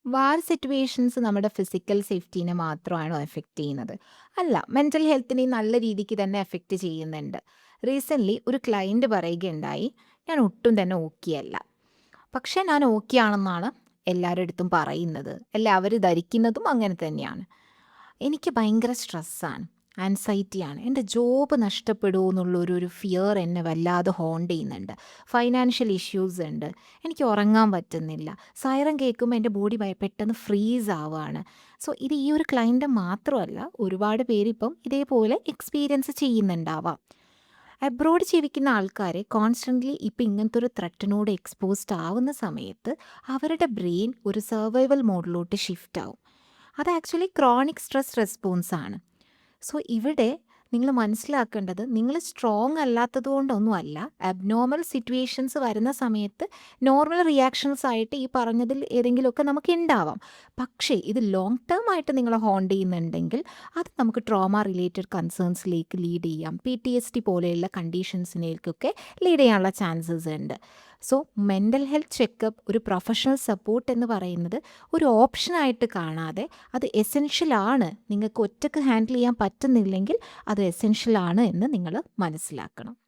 വാർ situations നമ്മുടെ physical സേഫ്റ്റീനെ മാത്രമാണോ effect ചെയ്യുന്നത്? അല്ല, മെന്റൽ ഹെൽത്തിനെയും നല്ല രീതിക്ക് തന്നെ എഫക്റ്റ് ചെയ്യുന്നുണ്ട്. റീസെൻ്റ്ലി ഒരു ക്ലയൻറ്റ് പറയുകയുണ്ടായി, "ഞാൻ ഒട്ടും തന്നെ ഓക്കെ അല്ല. പക്ഷേ ഞാൻ ഓക്കെ ആണെന്നാണ് എല്ലാവരുടെ അടുത്തും പറയുന്നത്. എല്ലാവരും ധരിക്കുന്നതും അങ്ങനെ തന്നെയാണ്. എനിക്ക് ഭയങ്കര സ്ട്രെസ്സാണ്, ആൻസൈറ്റിയാണ്. എൻ്റെ ജോബ് നഷ്ടപ്പെടുമോ എന്നുള്ളൊരു ഫിയർ എന്നെ വല്ലാതെ ഹോണ്ട് ചെയ്യുന്നുണ്ട്. ഫൈനാൻഷ്യൽ ഇഷ്യൂസ് ഉണ്ട്. എനിക്ക് ഉറങ്ങാൻ പറ്റുന്നില്ല. സൈറൻ കേൾക്കുമ്പോൾ എൻ്റെ ബോഡി പെട്ടെന്ന് ഫ്രീസ് ആവുകയാണ്." സോ ഇത് ഈ ഒരു ക്ലയൻറ്റ് മാത്രമല്ല, ഒരുപാട് പേരിപ്പം ഇതേപോലെ എക്സ്പീരിയൻസ് ചെയ്യുന്നുണ്ടാവാം. അബ്രോഡ് ജീവിക്കുന്ന ആൾക്കാർ കോൺസ്റ്റൻ്റ്ലി ഇപ്പം ഇങ്ങനത്തെ ഒരു ത്രെറ്റിനോട് എക്സ്പോസ്ഡ് ആവുന്ന സമയത്ത് അവരുടെ ബ്രെയിൻ ഒരു സർവൈവൽ മോഡിലോട്ട് ഷിഫ്റ്റ് ആവും. അത് ആക്ച്വലി ക്രോണിക് സ്ട്രെസ് റെസ്പോൺസ് ആണ്. സോ ഇവിടെ നിങ്ങൾ മനസ്സിലാക്കേണ്ടത്, നിങ്ങൾ സ്ട്രോങ് അല്ലാത്തത് കൊണ്ടൊന്നുമല്ല. അബ്നോർമൽ സിറ്റുവേഷൻസ് വരുന്ന സമയത്ത് നോർമൽ റിയാക്ഷൻസ് ആയിട്ട് ഈ പറഞ്ഞതിൽ ഏതെങ്കിലുമൊക്കെ നമുക്ക് ഉണ്ടാവാം. പക്ഷേ ഇത് ലോങ് ടേം ആയിട്ട് നിങ്ങളെ ഹോണ്ട് ചെയ്യുന്നുണ്ടെങ്കിൽ അത് നമുക്ക് ട്രോമ റിലേറ്റഡ് കൺസേൺസിലേക്ക് ലീഡ് ചെയ്യാം. PTSD പോലെയുള്ള കണ്ടീഷൻസിനേക്കൊക്കെ ലീഡ് ചെയ്യാനുള്ള ചാൻസസ് ഉണ്ട്. സോ മെൻ്റൽ ഹെൽത്ത് ചെക്കപ്പ്, ഒരു പ്രൊഫഷണൽ സപ്പോർട്ട് എന്ന് പറയുന്നത് ഒരു ഓപ്ഷനായിട്ട് കാണാതെ അത് എസെൻഷ്യലാണ്. നിങ്ങൾക്ക് ഒറ്റയ്ക്ക് ഹാൻഡിൽ ചെയ്യാൻ പറ്റുന്നില്ലെങ്കിൽ അത് എസെൻഷ്യലാണ് എന്ന് നിങ്ങൾ മനസ്സിലാക്കണം.